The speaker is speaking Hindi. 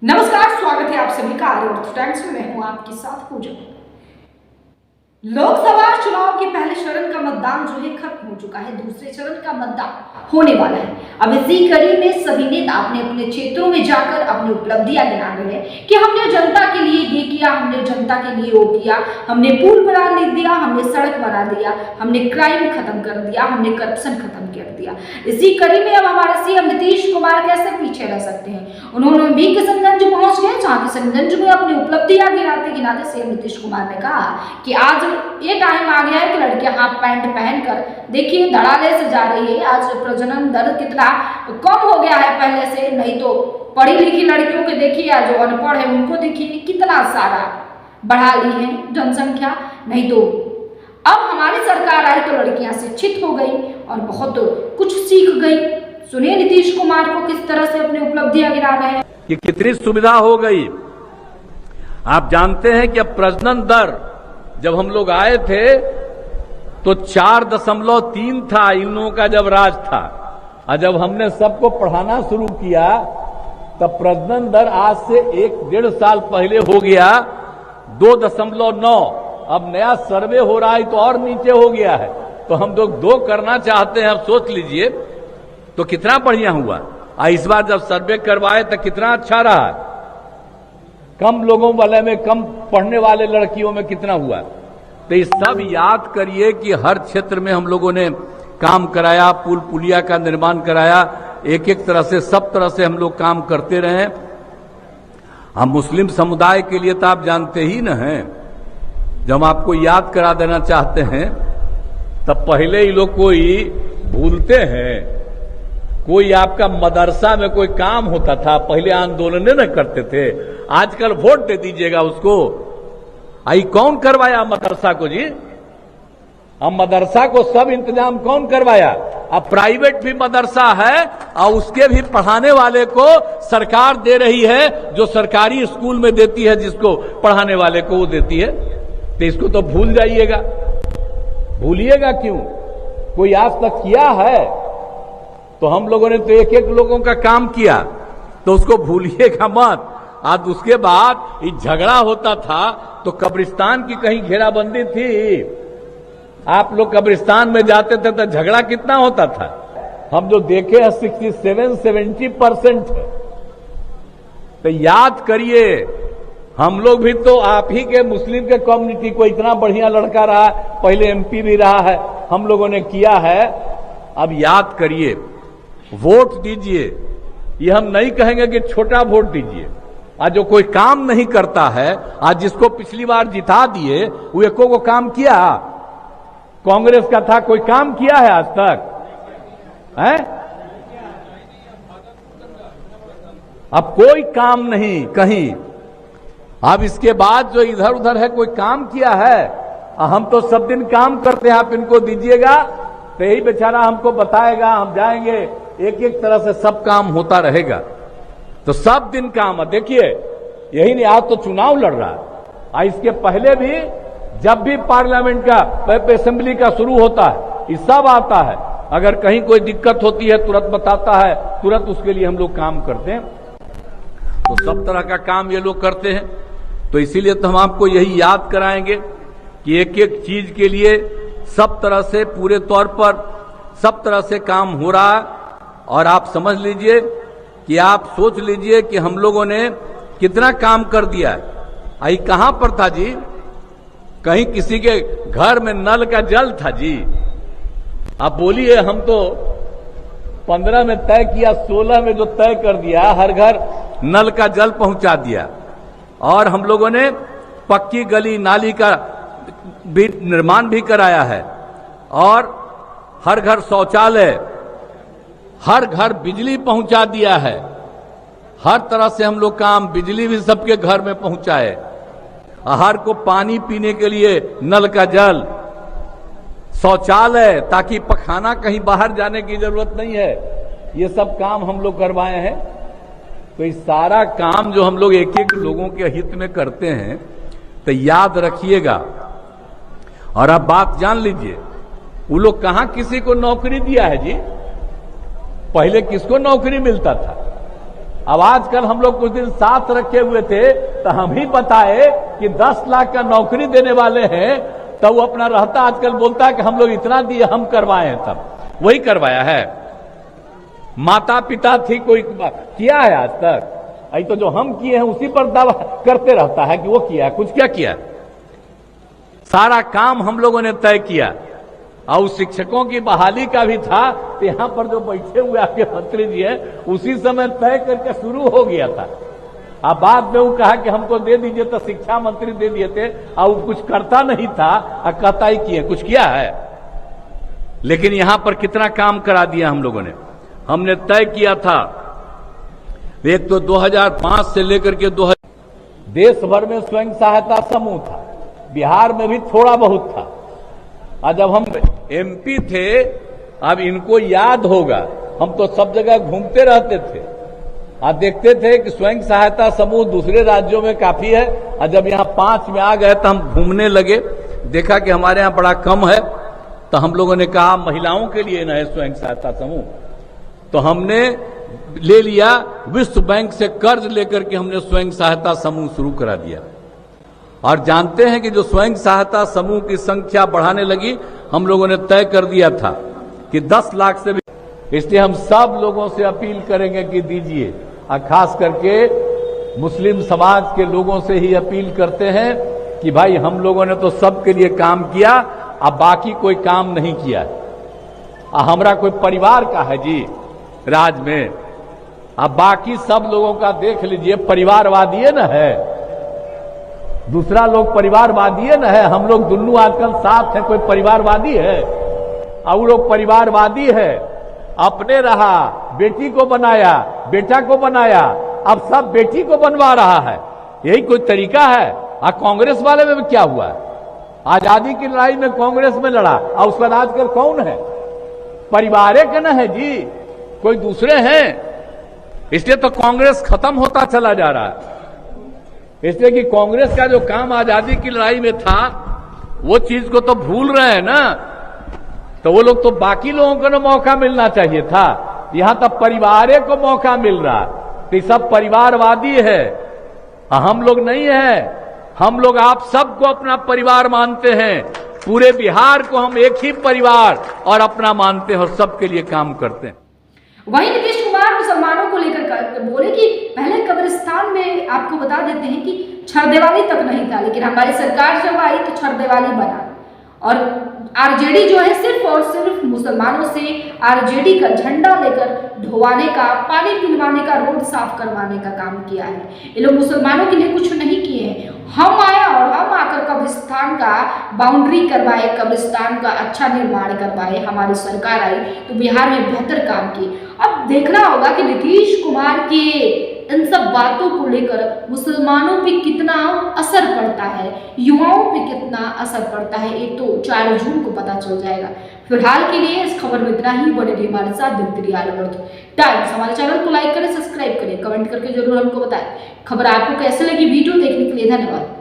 नमस्कार, स्वागत है आप सभी का आर्यवर्त टाइम्स में। मैं हूं आपके साथ पूजा। लोकसभा चुनाव के पहले चरण का मतदान जो है खत्म हो चुका है, दूसरे चरण का मतदान होने वाला है। अब इसी कड़ी में सभी नेता अपने अपने क्षेत्रों में जाकर अपनी उपलब्धियां गिना रहे हैं कि हमने जनता के लिए ये किया, हमने जनता के लिए वो किया, हमने पुल बना दिया, हमने सड़क बना दिया, हमने क्राइम खत्म कर दिया, हमने करप्शन खत्म कर दिया। इसी कड़ी में अब हमारे सीएम नीतीश कुमार कैसे पीछे रह सकते हैं। उन्होंने भी किशनगंज पहुंच गए, जहां किशनगंज में अपनी उपलब्धियां गिनाते गिनाते सीएम नीतीश कुमार ने कहा कि आज ये टाइम आ गया है कि लड़कियां हाफ पैंट पहनकर देखिए धड़ाले से जा रही है। आज प्रजनन दर कितना कम हो गया है पहले से, नहीं तो पढ़ी लिखी लड़कियों के देखिए, जो अनपढ़ है उनको देखिए कितना सारा बढ़ा ली है जनसंख्या। नहीं तो अब हमारी सरकार आई तो लड़कियां शिक्षित हो गई और बहुत कुछ सीख गई। सुनिए नीतीश कुमार को किस तरह से अपनी उपलब्धियां गिना रहे हैं कि कितनी सुविधा हो गई। आप जानते हैं कि अब प्रजनन दर जब हम लोग आए थे तो 4.3 था इन लोगों का जब राज था, और जब हमने सबको पढ़ाना शुरू किया तब प्रजनन दर आज से 1-1.5 साल पहले हो गया 2.9। अब नया सर्वे हो रहा है तो और नीचे हो गया है। तो हम लोग 2 करना चाहते हैं। अब सोच लीजिए तो कितना बढ़िया हुआ। इस बार जब सर्वे करवाए तो कितना अच्छा रहा। कम लोगों वाले में, कम पढ़ने वाले लड़कियों में कितना हुआ। तो ये सब याद करिए कि हर क्षेत्र में हम लोगों ने काम कराया, पुल पुलिया का निर्माण कराया, एक एक तरह से सब तरह से हम लोग काम करते रहे। हम मुस्लिम समुदाय के लिए तो आप जानते ही न हैं। जब हम आपको याद करा देना चाहते हैं तब पहले ही लोग कोई भूलते हैं। कोई आपका मदरसा में कोई काम होता था, पहले आंदोलन न करते थे, आजकल वोट दे दीजिएगा उसको। आई कौन करवाया मदरसा को जी? अब मदरसा को सब इंतजाम कौन करवाया? अब प्राइवेट भी मदरसा है और उसके भी पढ़ाने वाले को सरकार दे रही है, जो सरकारी स्कूल में देती है, जिसको पढ़ाने वाले को वो देती है। तो इसको तो भूल जाइएगा। भूलिएगा क्यों? कोई आज तक किया है? तो हम लोगों ने तो एक एक लोगों का काम किया, तो उसको भूलिएगा मत। आज उसके बाद ये झगड़ा होता था तो कब्रिस्तान की कहीं घेराबंदी थी। आप लोग कब्रिस्तान में जाते थे तो झगड़ा कितना होता था। हम जो देखे हैं 67-70% है। तो याद करिए, हम लोग भी तो आप ही के मुस्लिम के कम्युनिटी को इतना बढ़िया लड़का रहा, पहले एमपी भी रहा है, हम लोगों ने किया है। अब याद करिए, वोट दीजिए। ये हम नहीं कहेंगे कि छोटा वोट दीजिए। आज जो कोई काम नहीं करता है, आज जिसको पिछली बार जिता दिए वो एको को काम किया? कांग्रेस का था, कोई काम किया है आज तक? है? अब कोई काम नहीं कहीं। अब इसके बाद जो इधर उधर है, कोई काम किया है? हम तो सब दिन काम करते हैं। आप इनको दीजिएगा तो यही बेचारा हमको बताएगा, हम जाएंगे, एक एक तरह से सब काम होता रहेगा। तो सब दिन काम है। देखिए, यही नहीं, आज तो चुनाव लड़ रहा है। इसके पहले भी जब भी पार्लियामेंट का, असेंबली का शुरू होता है, ये सब आता है। अगर कहीं कोई दिक्कत होती है तुरंत बताता है, तुरंत उसके लिए हम लोग काम करते हैं। तो सब तरह का काम ये लोग करते हैं। तो इसीलिए तो हम आपको यही याद कराएंगे कि एक एक चीज के लिए सब तरह से, पूरे तौर पर सब तरह से काम हो रहा है। और आप समझ लीजिए कि आप सोच लीजिए कि हम लोगों ने कितना काम कर दिया है। आई कहां पर था जी? कहीं किसी के घर में नल का जल था जी? आप बोलिए। हम तो 15 में तय किया, 16 में जो तय कर दिया, हर घर नल का जल पहुंचा दिया। और हम लोगों ने पक्की गली नाली का भी निर्माण भी कराया है। और हर घर शौचालय, हर घर बिजली पहुंचा दिया है। हर तरह से हम लोग काम, बिजली भी सबके घर में पहुंचाए। हर को पानी पीने के लिए नल का जल, शौचालय, ताकि पखाना कहीं बाहर जाने की जरूरत नहीं है। ये सब काम हम लोग करवाए हैं। तो इस सारा काम जो हम लोग एक एक लोगों के हित में करते हैं, तो याद रखिएगा। और अब बात जान लीजिए, वो लोग कहां किसी को नौकरी दिया है जी? पहले किसको नौकरी मिलता था? अब आजकल हम लोग कुछ दिन साथ रखे हुए थे तो हम ही बताए कि 10 लाख का नौकरी देने वाले हैं, तो वो अपना रहता आजकल बोलता है कि हम लोग इतना दिए, हम करवाए हैं, तब वही करवाया है। माता पिता थी, कोई किया है आज तक? अभी तो जो हम किए हैं उसी पर दावा करते रहता है कि वो किया है। कुछ क्या किया? सारा काम हम लोगों ने तय किया। और शिक्षकों की बहाली का भी था, तो यहां पर जो बैठे हुए आपके मंत्री जी हैं उसी समय तय करके शुरू हो गया था। अब बाद में वो कहा कि हमको दे दीजिए, तो शिक्षा मंत्री दे दिए थे, और वो कुछ करता नहीं था और कहता ही किए कुछ किया है। लेकिन यहां पर कितना काम करा दिया हम लोगों ने। हमने तय किया था, एक तो 2005 से लेकर के 2000 देश भर में स्वयं सहायता समूह था, बिहार में भी थोड़ा बहुत था। और जब हम एमपी थे, अब इनको याद होगा, हम तो सब जगह घूमते रहते थे और देखते थे कि स्वयं सहायता समूह दूसरे राज्यों में काफी है। और जब यहां 5 में आ गए तो हम घूमने लगे, देखा कि हमारे यहां बड़ा कम है, तो हम लोगों ने कहा महिलाओं के लिए न है स्वयं सहायता समूह। तो हमने ले लिया, विश्व बैंक से कर्ज लेकर के हमने स्वयं सहायता समूह शुरू करा दिया। और जानते हैं कि जो स्वयं सहायता समूह की संख्या बढ़ाने लगी, हम लोगों ने तय कर दिया था कि 10 लाख से भी, इसलिए हम सब लोगों से अपील करेंगे कि दीजिए। और खास करके मुस्लिम समाज के लोगों से ही अपील करते हैं कि भाई हम लोगों ने तो सबके लिए काम किया, अब बाकी कोई काम नहीं किया। हमारा कोई परिवार का है जी राज में, अब बाकी सब लोगों का देख लीजिए, परिवारवादी है न है, दूसरा लोग परिवारवादी है न है, हम लोग दोनों आजकल साथ हैं। कोई परिवारवादी है? और वो लोग परिवारवादी है, अपने रहा, बेटी को बनाया, बेटा को बनाया, अब सब बेटी को बनवा रहा है। यही कोई तरीका है? और कांग्रेस वाले में भी क्या हुआ? आजादी की लड़ाई में कांग्रेस में लड़ा, और उसका आजकल कौन है? परिवार के न है जी, कोई दूसरे हैं। इसलिए तो कांग्रेस खत्म होता चला जा रहा है। इसलिए कि कांग्रेस का जो काम आजादी की लड़ाई में था, वो चीज को तो भूल रहे हैं ना। तो वो लोग तो बाकी लोगों को ना मौका मिलना चाहिए था, यहां तक परिवार को मौका मिल रहा। तो ये सब परिवारवादी है, हम लोग नहीं है। हम लोग आप सबको अपना परिवार मानते हैं, पूरे बिहार को हम एक ही परिवार और अपना मानते हैं और सबके लिए काम करते हैं। वहीं नीतीश कुमार मुसलमानों को लेकर बोले कि पहले कब्रिस्तान में आपको बता देते हैं कि छरदीवाली तक नहीं था, लेकिन हमारी सरकार जब आई तो छरदीवाली बना। और आरजेडी जो है सिर्फ और सिर्फ मुसलमानों से आरजेडी का झंडा लेकर ढोवाने का, पानी पिलवाने का, रोड साफ करवाने का काम किया है। ये लोग मुसलमानों के लिए कुछ नहीं किए हैं। हम आए और हम आकर कब्रिस्तान का बाउंड्री करवाए, कब्रिस्तान का अच्छा निर्माण करवाए। हमारी सरकार आई तो बिहार में बेहतर काम किए। अब देखना होगा कि नीतीश कुमार के इन सब बातों को लेकर मुसलमानों पे कितना असर पड़ता है, युवाओं पे कितना असर पड़ता है, ये तो 4 जून को पता चल जाएगा। फिलहाल के लिए इस खबर में इतना ही। बने रहिए हमारे साथ देखते रहिए आलमर्द टाइम्स। हमारे चैनल को लाइक करें, सब्सक्राइब करें, कमेंट करके जरूर हमको बताएं खबर आपको कैसे लगी। वीडियो देखने के लिए धन्यवाद।